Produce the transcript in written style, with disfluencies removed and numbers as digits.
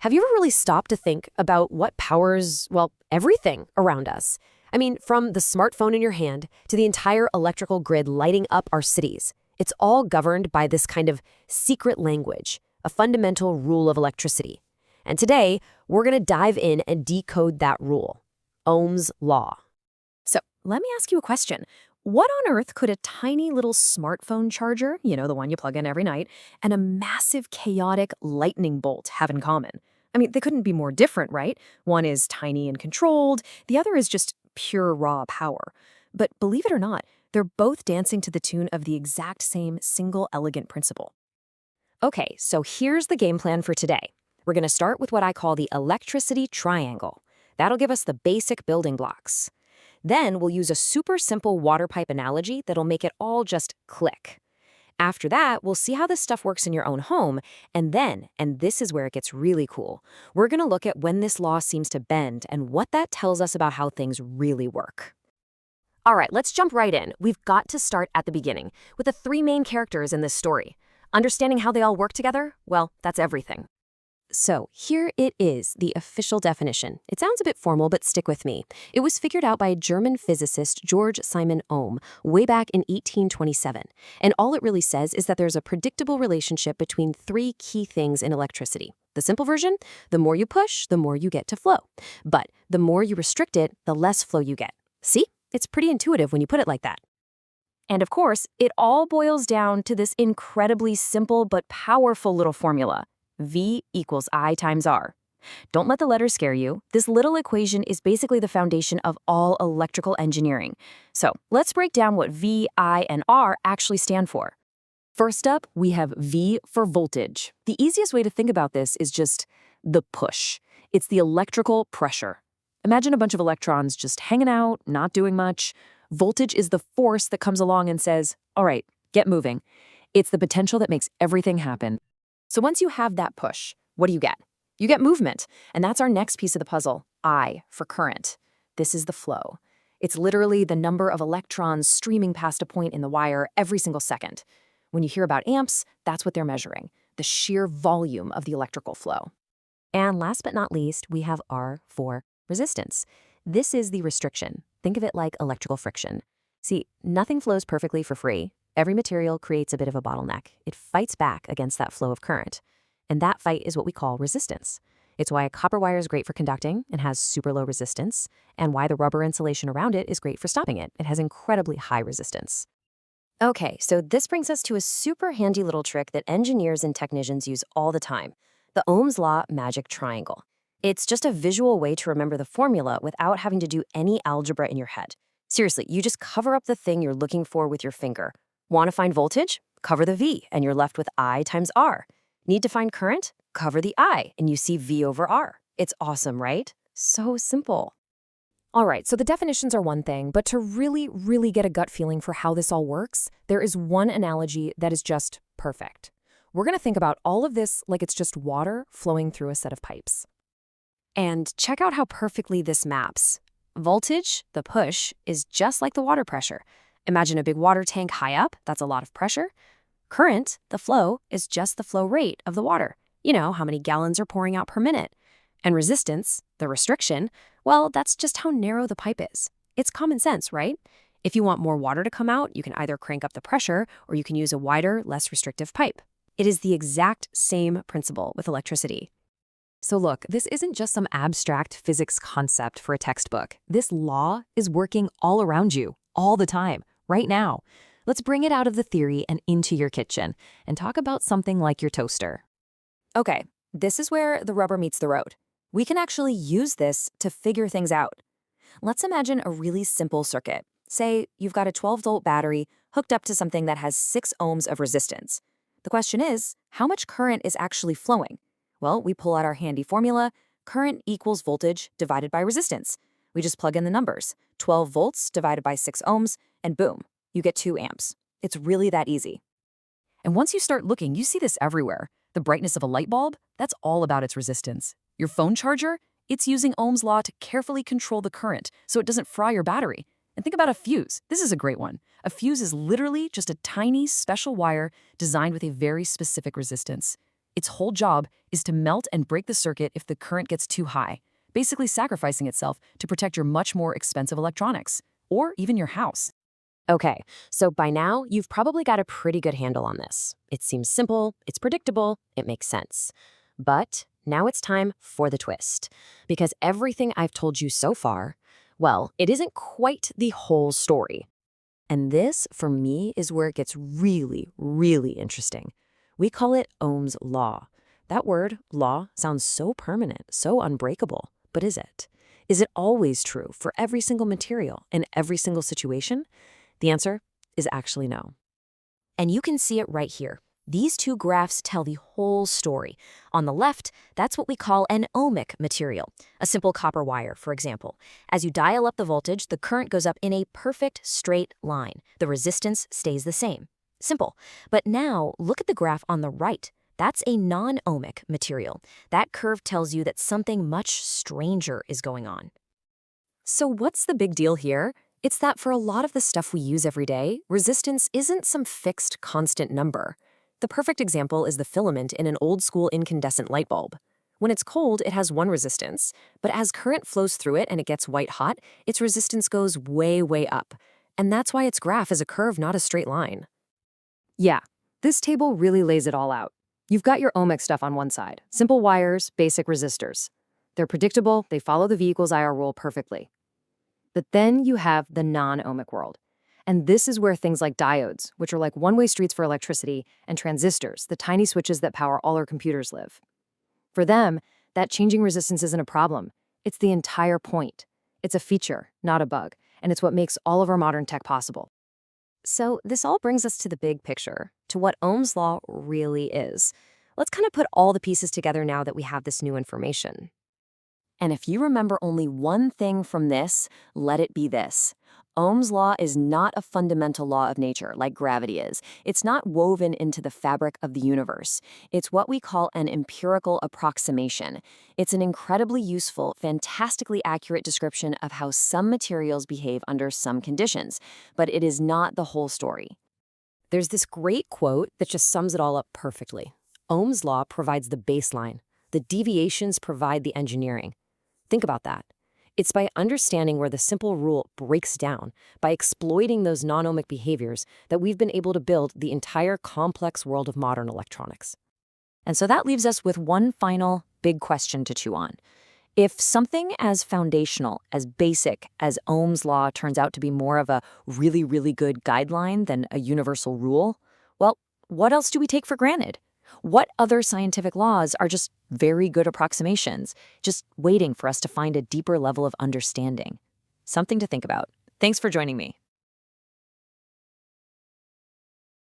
Have you ever really stopped to think about what powers, well, everything around us? I mean, from the smartphone in your hand to the entire electrical grid lighting up our cities. It's all governed by this kind of secret language, a fundamental rule of electricity. And today, we're going to dive in and decode that rule. Ohm's law. So let me ask you a question. What on earth could a tiny little smartphone charger, the one you plug in every night, and a massive chaotic lightning bolt have in common? I mean, they couldn't be more different, right? One is tiny and controlled, the other is just pure raw power. But believe it or not, they're both dancing to the tune of the exact same single elegant principle. Okay, so here's the game plan for today. We're going to start with what I call the electricity triangle. That'll give us the basic building blocks. Then we'll use a super simple water pipe analogy that'll make it all just click. After that, we'll see how this stuff works in your own home, and then, and this is where it gets really cool, we're going to look at when this law seems to bend and what that tells us about how things really work. All right, let's jump right in. We've got to start at the beginning, with the three main characters in this story. Understanding how they all work together? Well, that's everything. So here it is, the official definition. It sounds a bit formal, but stick with me. It was figured out by German physicist George Simon Ohm way back in 1827. And all it really says is that there's a predictable relationship between three key things in electricity. The simple version, the more you push, the more you get to flow. But the more you restrict it, the less flow you get. See? It's pretty intuitive when you put it like that. And of course, it all boils down to this incredibly simple but powerful little formula. V equals I times R. Don't let the letters scare you. This little equation is basically the foundation of all electrical engineering. So let's break down what V, I, and R actually stand for. First up, we have V for voltage. The easiest way to think about this is just the push. It's the electrical pressure. Imagine a bunch of electrons just hanging out, not doing much. Voltage is the force that comes along and says, all right, get moving. It's the potential that makes everything happen. So once you have that push, what do you get? You get movement, and that's our next piece of the puzzle, I for current. This is the flow. It's literally the number of electrons streaming past a point in the wire every single second. When you hear about amps, that's what they're measuring, the sheer volume of the electrical flow. And last but not least, we have R for resistance. This is the restriction. Think of it like electrical friction. See, nothing flows perfectly for free. Every material creates a bit of a bottleneck. It fights back against that flow of current. And that fight is what we call resistance. It's why a copper wire is great for conducting and has super low resistance, and why the rubber insulation around it is great for stopping it. It has incredibly high resistance. Okay, so this brings us to a super handy little trick that engineers and technicians use all the time, the Ohm's Law magic triangle. It's just a visual way to remember the formula without having to do any algebra in your head. Seriously, you just cover up the thing you're looking for with your finger. Want to find voltage? Cover the V, and you're left with I times R. Need to find current? Cover the I, and you see V over R. It's awesome, right? So simple. All right, so the definitions are one thing, but to really, really get a gut feeling for how this all works, there is one analogy that is just perfect. We're going to think about all of this like it's just water flowing through a set of pipes. And check out how perfectly this maps. Voltage, the push, is just like the water pressure. Imagine a big water tank high up, that's a lot of pressure. Current, the flow, is just the flow rate of the water. You know, how many gallons are pouring out per minute. And resistance, the restriction, well, that's just how narrow the pipe is. It's common sense, right? If you want more water to come out, you can either crank up the pressure or you can use a wider, less restrictive pipe. It is the exact same principle with electricity. So look, this isn't just some abstract physics concept for a textbook. This law is working all around you, all the time, right now. Let's bring it out of the theory and into your kitchen and talk about something like your toaster. Okay, this is where the rubber meets the road. We can actually use this to figure things out. Let's imagine a really simple circuit. Say you've got a 12-volt battery hooked up to something that has 6 ohms of resistance. The question is, how much current is actually flowing? Well, we pull out our handy formula, current equals voltage divided by resistance. We just plug in the numbers, 12 volts divided by 6 ohms, and boom, you get 2 amps. It's really that easy. And once you start looking, you see this everywhere. The brightness of a light bulb, that's all about its resistance. Your phone charger, it's using Ohm's law to carefully control the current so it doesn't fry your battery. And think about a fuse. This is a great one. A fuse is literally just a tiny special wire designed with a very specific resistance. Its whole job is to melt and break the circuit if the current gets too high, basically sacrificing itself to protect your much more expensive electronics, or even your house. Okay, so by now, you've probably got a pretty good handle on this. It seems simple, it's predictable, it makes sense. But now it's time for the twist. Because everything I've told you so far, well, it isn't quite the whole story. And this, for me, is where it gets really, really interesting. We call it Ohm's law. That word, law, sounds so permanent, so unbreakable. But is it? Is it always true for every single material in every single situation? The answer is actually no. And you can see it right here. These two graphs tell the whole story. On the left, that's what we call an ohmic material, a simple copper wire, for example. As you dial up the voltage, the current goes up in a perfect straight line. The resistance stays the same. Simple. But now, look at the graph on the right. That's a non-ohmic material. That curve tells you that something much stranger is going on. So what's the big deal here? It's that for a lot of the stuff we use every day, resistance isn't some fixed, constant number. The perfect example is the filament in an old-school incandescent light bulb. When it's cold, it has one resistance, but as current flows through it and it gets white hot, its resistance goes way, way up. And that's why its graph is a curve, not a straight line. Yeah, this table really lays it all out. You've got your ohmic stuff on one side, simple wires, basic resistors. They're predictable, they follow the V=IR rule perfectly. But then you have the non-ohmic world. And this is where things like diodes, which are like one-way streets for electricity, and transistors, the tiny switches that power all our computers, live. For them, that changing resistance isn't a problem. It's the entire point. It's a feature, not a bug, and it's what makes all of our modern tech possible. So this all brings us to the big picture, to what Ohm's law really is. Let's kind of put all the pieces together now that we have this new information. And if you remember only one thing from this, let it be this. Ohm's law is not a fundamental law of nature like gravity is. It's not woven into the fabric of the universe. It's what we call an empirical approximation. It's an incredibly useful, fantastically accurate description of how some materials behave under some conditions, but it is not the whole story. There's this great quote that just sums it all up perfectly. Ohm's law provides the baseline. The deviations provide the engineering. Think about that. It's by understanding where the simple rule breaks down, by exploiting those non-ohmic behaviors, that we've been able to build the entire complex world of modern electronics. And so that leaves us with one final big question to chew on. If something as foundational, as basic as Ohm's law turns out to be more of a really, really good guideline than a universal rule, well, what else do we take for granted? What other scientific laws are just very good approximations, just waiting for us to find a deeper level of understanding? Something to think about. Thanks for joining me.